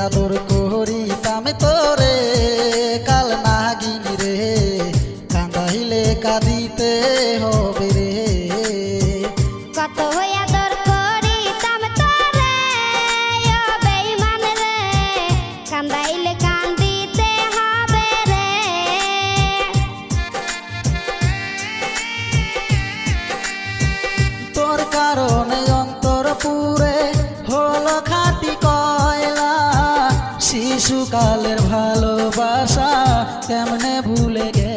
আদর করিতাম তোরে কাল নাগিনী রে কাঁদাইলে কাঁদিতে হবে রে। কত আদর করিতাম তোরে ও বেঈমান রে কাঁদাইলে কান্দিতে হবে রে। তোর কারণে অন্তর পুরে হলো খাঁটি কয়লা, শিশুকালের ভালোবাসা কেমনে ভুলে গে